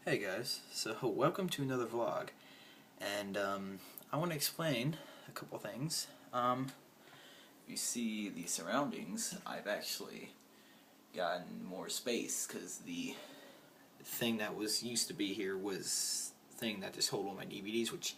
Hey guys, so welcome to another vlog, and I want to explain a couple things. You see the surroundings, I've actually gotten more space because the thing that was used to be here was the thing that just hold all my DVDs, which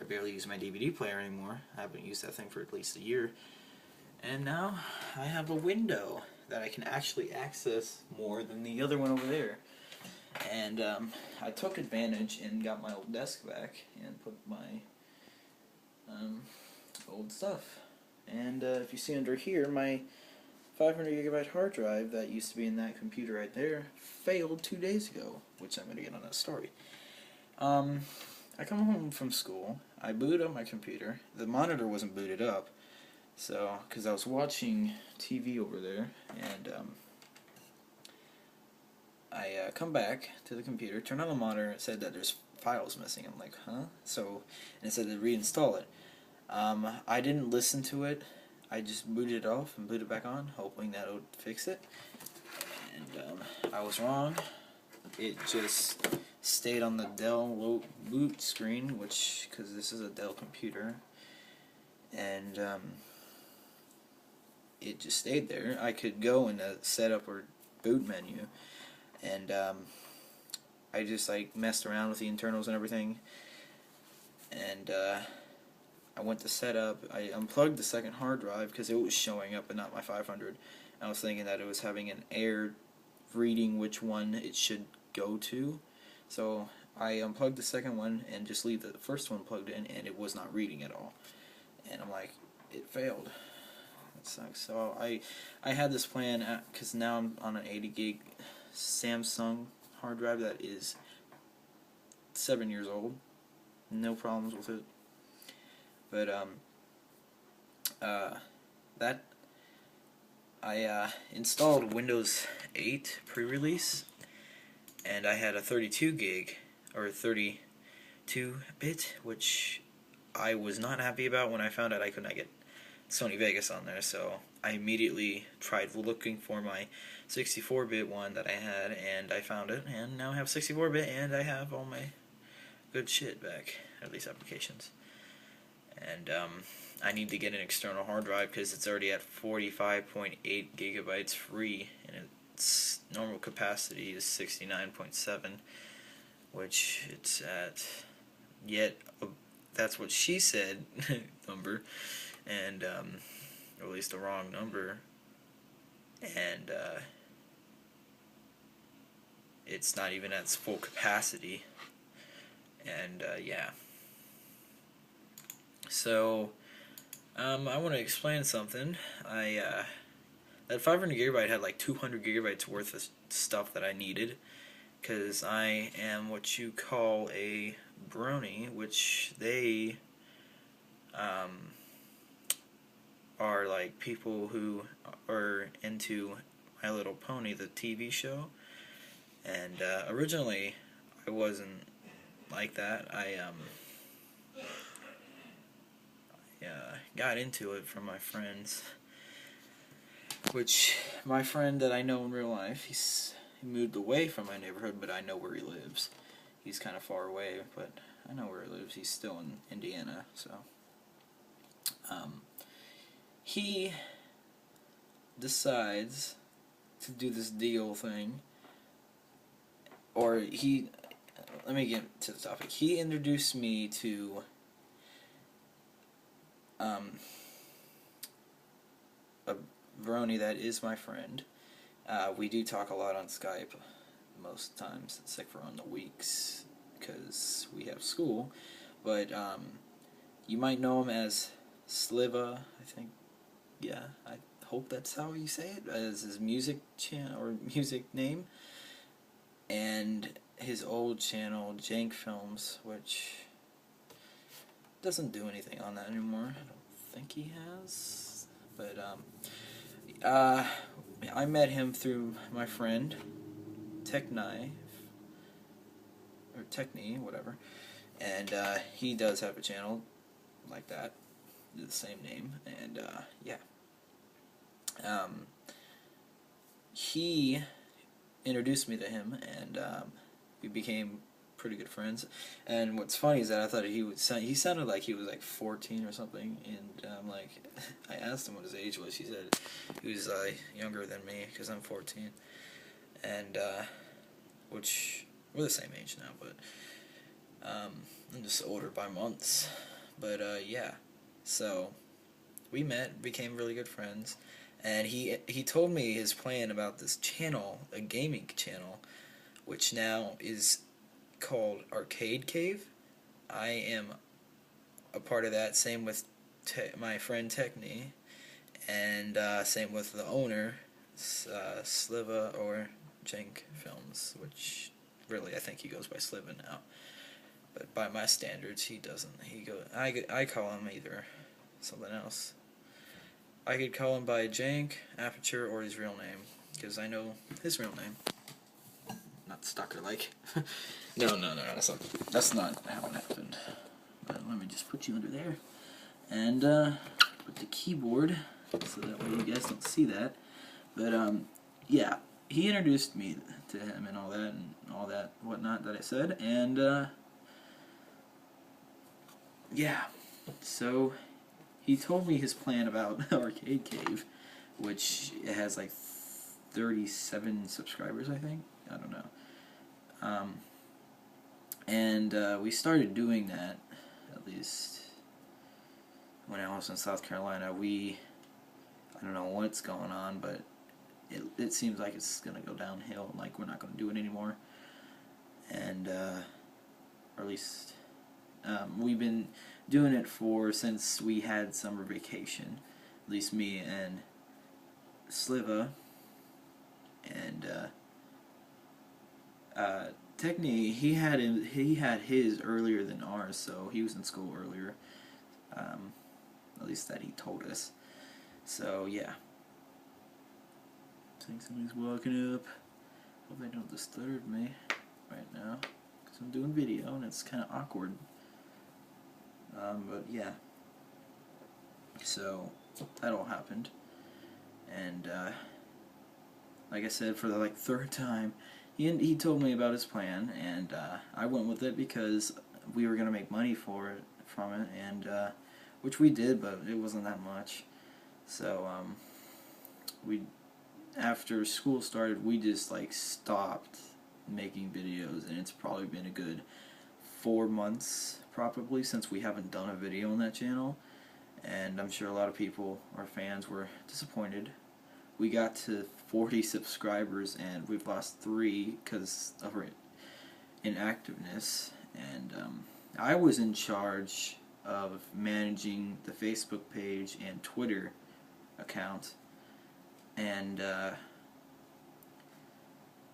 I barely use my DVD player anymore. I haven't used that thing for at least a year. And now I have a window that I can actually access more than the other one over there. And I took advantage and got my old desk back and put my old stuff. And if you see under here, my 500 gigabyte hard drive that used to be in that computer right there failed 2 days ago, which I'm going to get on that story. I come home from school, I boot up my computer, the monitor wasn't booted up, so, because I was watching TV over there, and I come back to the computer, turn on the monitor, it said that there's files missing. I'm like, huh? So, and it said to reinstall it. I didn't listen to it. I just booted it off and booted it back on, hoping that it would fix it. And I was wrong. It just stayed on the Dell boot screen, which, because this is a Dell computer, and it just stayed there. I could go in the setup or boot menu, and I just like messed around with the internals and everything, and I went to setup. I unplugged the second hard drive because it was showing up and not my 500. I was thinking that it was having an error reading which one it should go to, so I unplugged the second one and just leave the first one plugged in, and it was not reading at all. And I'm like, it failed. That sucks. So I had this plan because now I'm on an 80 gig Samsung hard drive that is 7 years old. No problems with it. But that I installed Windows 8 pre-release, and I had a 32 gig or 32-bit, which I was not happy about when I found out I could not get Sony Vegas on there, so I immediately tried looking for my 64-bit one that I had, and I found it, and now I have 64-bit, and I have all my good shit back, at least applications. And I need to get an external hard drive because it's already at 45.8 gigabytes free, and its normal capacity is 69.7, which it's at yet that's what she said number, and or at least the wrong number, and it's not even at its full capacity, and yeah. So I want to explain something. That 500 gigabyte had like 200 gigabytes worth of stuff that I needed, because I am what you call a Brony, which they are like people who are into My Little Pony, the TV show. And originally I wasn't like that. I got into it from my friends, which my friend that I know in real life, he moved away from my neighborhood, but I know where he lives. He's kind of far away, but I know where he lives. He's still in Indiana, so he decides to do this deal thing, or let me get to the topic. He introduced me to a Brony that is my friend. We do talk a lot on Skype most times, except for on the weeks because we have school. But you might know him as Sliva, I think. Yeah, I hope that's how you say it, as his music channel or music name. And his old channel, Jank Films, which doesn't do anything on that anymore. I don't think he has. But I met him through my friend Techni, or Techni, whatever, and he does have a channel like that, the same name, and yeah. He introduced me to him, and we became pretty good friends. And what's funny is that I thought he sounded like he was like 14 or something, and like I asked him what his age was. He said he was younger than me because I'm 14, and which we're the same age now, but I'm just older by months. But yeah, so we met, became really good friends, and he told me his plan about this channel, a gaming channel, which now is called Arcade Cave. I am a part of that. Same with my friend Techni, and same with the owner, Sliva or Jenk Films, which really I think he goes by Sliva now. But by my standards, he doesn't. I call him either something else. I could call him by Jank, Aperture, or his real name, because I know his real name. Not Stalker like. No, that's not how it happened. But let me just put you under there, and put the keyboard so that way you guys don't see that. But yeah, he introduced me to him and all that whatnot that I said, and yeah, so he told me his plan about Arcade Cave, which it has like 37 subscribers, I think. I don't know. And we started doing that, at least when I was in South Carolina. I don't know what's going on, but it seems like it's going to go downhill, like we're not going to do it anymore. And, or at least, we've been doing it since we had summer vacation, at least me and Sliva, and, Techni, he had his earlier than ours, so he was in school earlier. At least that he told us. So yeah. I think somebody's walking up. Hope they don't disturb me right now, because I'm doing video and it's kind of awkward. But yeah. So that all happened, and like I said, for the like third time, he told me about his plan, and I went with it because we were gonna make money from it, and which we did, but it wasn't that much. So after school started, we just like stopped making videos, and it's probably been a good 4 months probably since we haven't done a video on that channel, and I'm sure a lot of people, our fans, were disappointed. We got to 40 subscribers, and we've lost 3 because of our inactiveness, and I was in charge of managing the Facebook page and Twitter account, and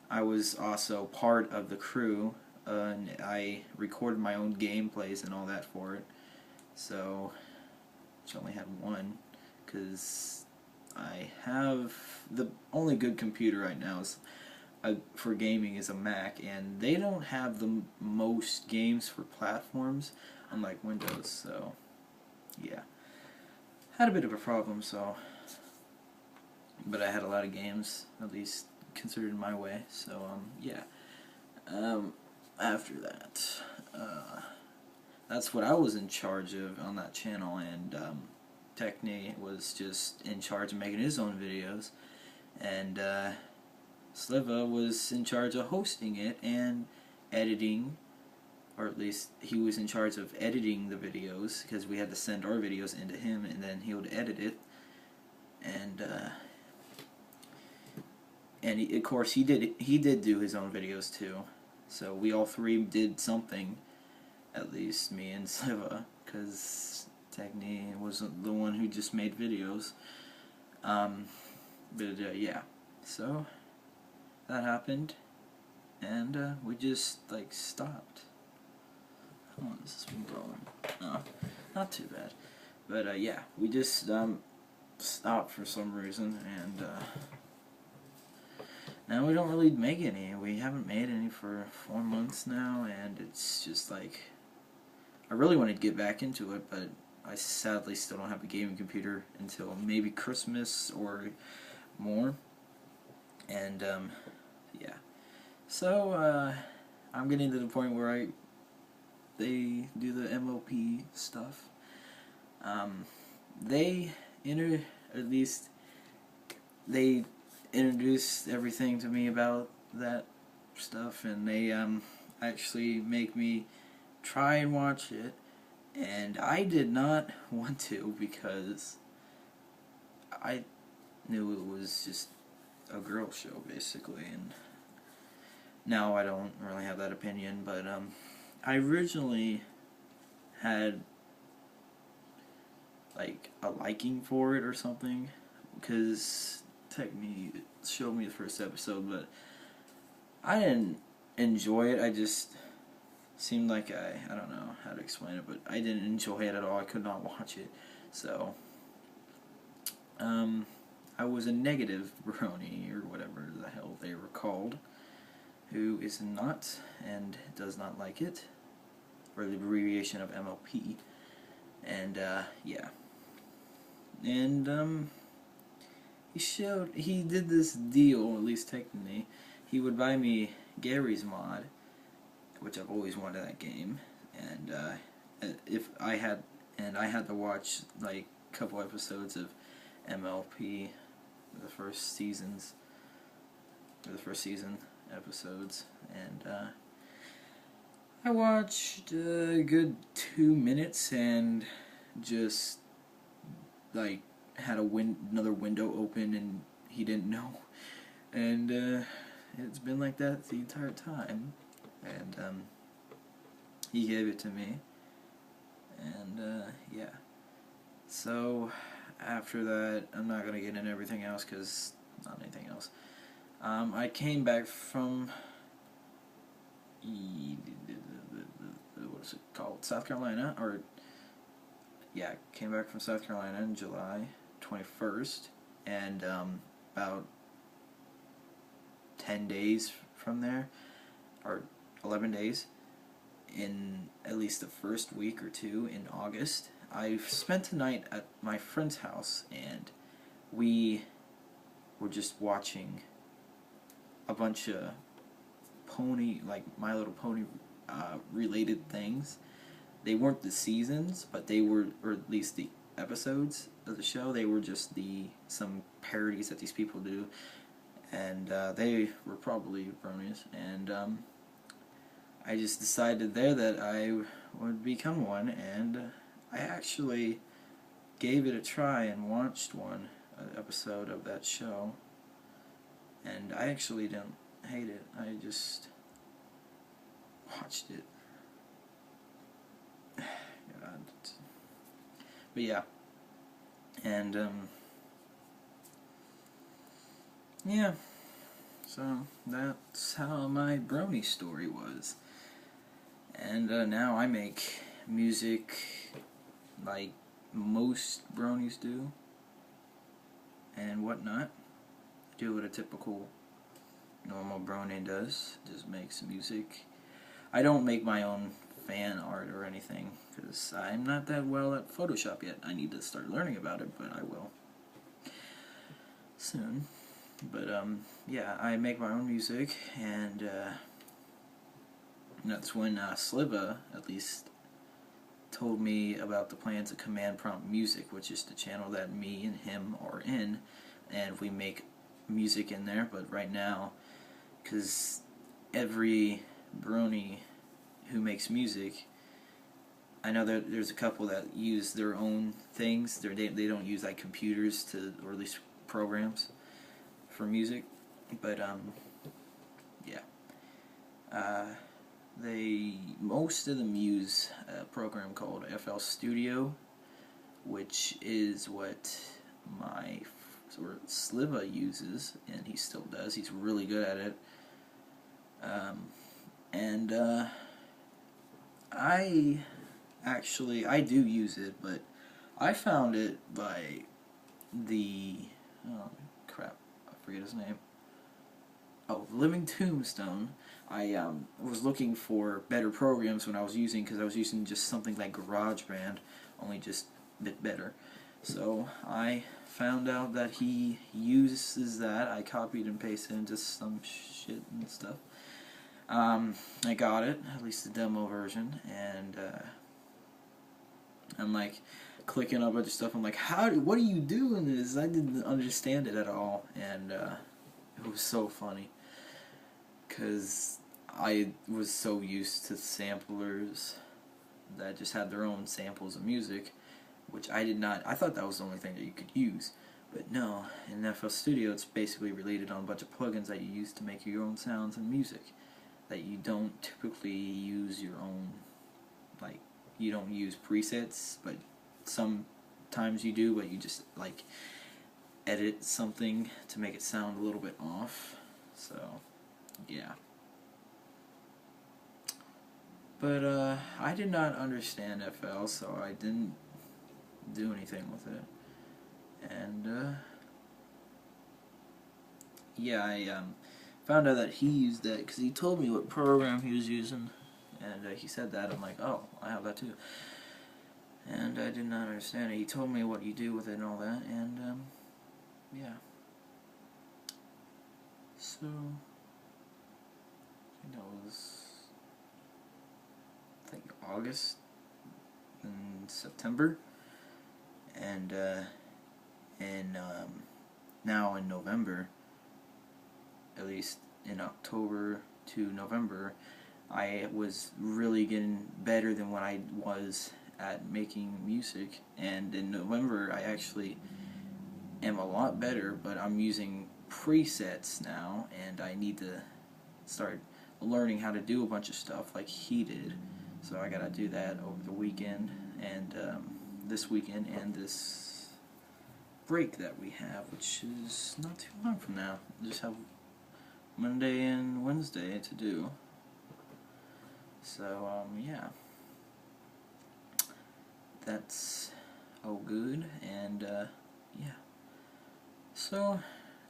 I was also part of the crew, and I recorded my own gameplays and all that for it, so which I only had one, because I have the only good computer right now is for gaming is a Mac, and they don't have the most games for platforms, unlike Windows. So yeah, had a bit of a problem. So, but I had a lot of games, at least considered my way. So yeah. After that, that's what I was in charge of on that channel, and Techni was just in charge of making his own videos, and Sliva was in charge of hosting it and editing, or at least he was in charge of editing the videos, because we had to send our videos into him, and then he would edit it, and of course he did do his own videos too. So we all three did something, at least me and Sliva, because Techni was the one who just made videos. But yeah, so that happened, and we just like stopped. How long has this been going? No, not too bad. But yeah, we just stopped for some reason, and now we don't really make any. We haven't made any for 4 months now, and it's just like, I really want to get back into it, but I sadly still don't have a gaming computer until maybe Christmas or more. And yeah, so I'm getting to the point where they do the MOP stuff. They at least they introduced everything to me about that stuff, and they actually make me try and watch it, and I did not want to because I knew it was just a girl show basically, and now I don't really have that opinion, but I originally had like a liking for it or something, because technically it showed me the first episode, but I didn't enjoy it. I just seemed like I don't know how to explain it, but I didn't enjoy it at all. I could not watch it. So I was a negative brony, or whatever the hell they were called, who is not and does not like it, or the abbreviation of MLP. And yeah. And he did this deal, at least technically. He would buy me Gary's mod, which I've always wanted that game, and I had to watch like a couple episodes of MLP, the first season episodes, and I watched a good 2 minutes and just like had another window open, and he didn't know, and it's been like that the entire time, and he gave it to me, and yeah. So after that, I'm not gonna get into everything else because not anything else. I came back from what is it called? South Carolina, or yeah, came back from South Carolina in July 21st, and about 10 days from there, or 11 days, in at least the first week or two in August, I spent the night at my friend's house, and we were just watching a bunch of My Little Pony related things. They weren't the seasons, but they were, or at least the episodes of the show. They were just some parodies that these people do, and they were probably bronies. And I just decided there that I would become one, and I actually gave it a try and watched one episode of that show, and I actually didn't hate it. I just watched it. God. But yeah, and yeah, so that's how my brony story was. And now I make music like most bronies do, and whatnot. Do what a typical normal brony does, just makes music. I don't make my own fan art or anything, because I'm not that well at Photoshop yet. I need to start learning about it, but I will soon. But yeah, I make my own music, and that's when Sliva, at least, told me about the plans of Command Prompt Music, which is the channel that me and him are in, and we make music in there. But right now, because every brony who makes music, I know that there's a couple that use their own things. They don't use like computers or at least programs for music, but yeah, most of them use a program called FL Studio, which is what my Sliva uses, and he still does. He's really good at it, and I do use it, but I found it by oh crap, I forget his name. Oh, Living Tombstone. I was looking for better programs when I was using, because I was using just something like GarageBand, only just a bit better. So I found out that he uses that. I copied and pasted into some shit and stuff. I got it, at least the demo version, and I'm like clicking up a bunch of stuff. I'm like, what do you do in this? I didn't understand it at all, and it was so funny because I was so used to samplers that just had their own samples of music, which I did not. I thought that was the only thing that you could use. But no, in FL Studio it's basically related on a bunch of plugins that you use to make your own sounds and music that you don't typically use your own, like, you don't use presets, but sometimes you do, but you just, like, edit something to make it sound a little bit off. So, yeah. But, I did not understand FL, so I didn't do anything with it. And, yeah, I found out that he used that because he told me what program he was using, and he said that. I'm like, oh, I have that too. And I did not understand it. He told me what you do with it and all that, and, yeah. So, I think that was, August and September, and, now in November, at least in October to November, I was really getting better than what I was at making music, and in November I actually am a lot better, but I'm using presets now, and I need to start learning how to do a bunch of stuff like he did, so I gotta do that over the weekend, and this weekend, and this break that we have, which is not too long from now. I just have Monday and Wednesday to do. So, yeah. That's all good, and, yeah. So,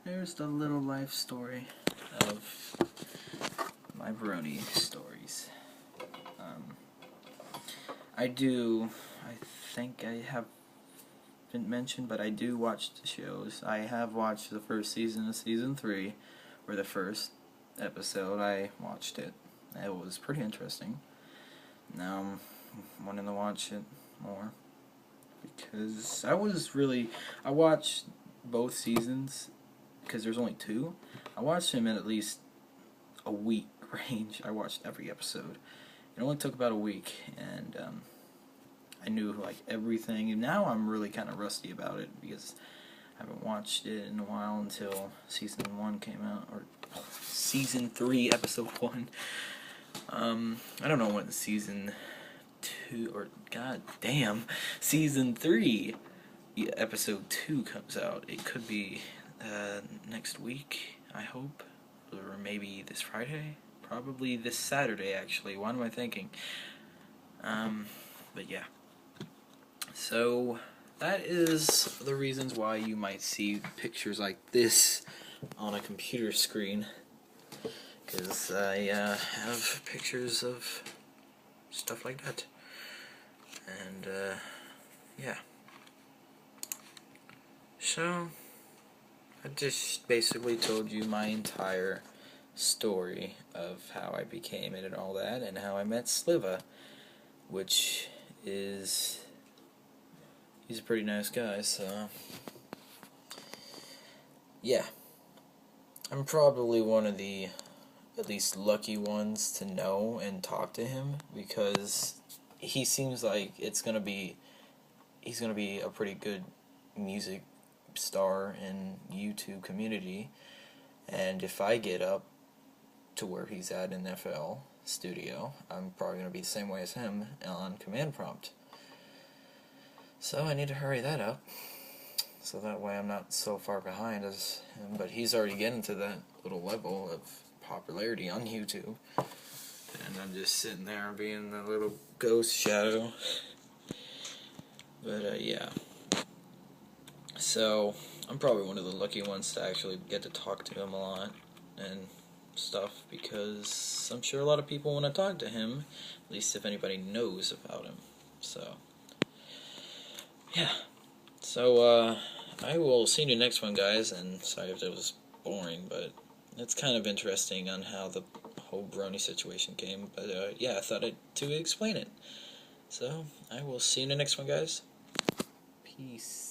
there's the little life story of my Brony stories. I think I haven't mentioned, but I do watch the shows. I have watched the first season of Season 3, or the first episode. I watched it. It was pretty interesting. Now I'm wanting to watch it more, because I watched both seasons, because there's only 2. I watched them in at least a week range. I watched every episode. It only took about a week, and I knew, like, everything, and now I'm really kind of rusty about it, because I haven't watched it in a while until Season 1 came out, or Season 3, Episode 1. I don't know when Season 2, or god damn, Season 3, Episode 2 comes out. It could be next week, I hope, or maybe this Friday, probably this Saturday, actually. What am I thinking? But yeah. So, that is the reasons why you might see pictures like this on a computer screen, because I have pictures of stuff like that, and yeah. So, I just basically told you my entire story of how I became it and all that, and how I met Sliva, which is, he's a pretty nice guy, so yeah. I'm probably one of the at least lucky ones to know and talk to him, because he seems like he's gonna be a pretty good music star in YouTube community, and if I get up to where he's at in FL Studio, I'm probably gonna be the same way as him on command prompt. So I need to hurry that up, so that way I'm not so far behind as him. But he's already getting to that little level of popularity on YouTube, and I'm just sitting there being the little ghost shadow. But yeah, so I'm probably one of the lucky ones to actually get to talk to him a lot and stuff, because I'm sure a lot of people want to talk to him, at least if anybody knows about him. So yeah, so I will see you next one, guys, and sorry if that was boring, but it's kind of interesting on how the whole Brony situation came. But yeah, I thought to explain it. So I will see you in the next one, guys. Peace.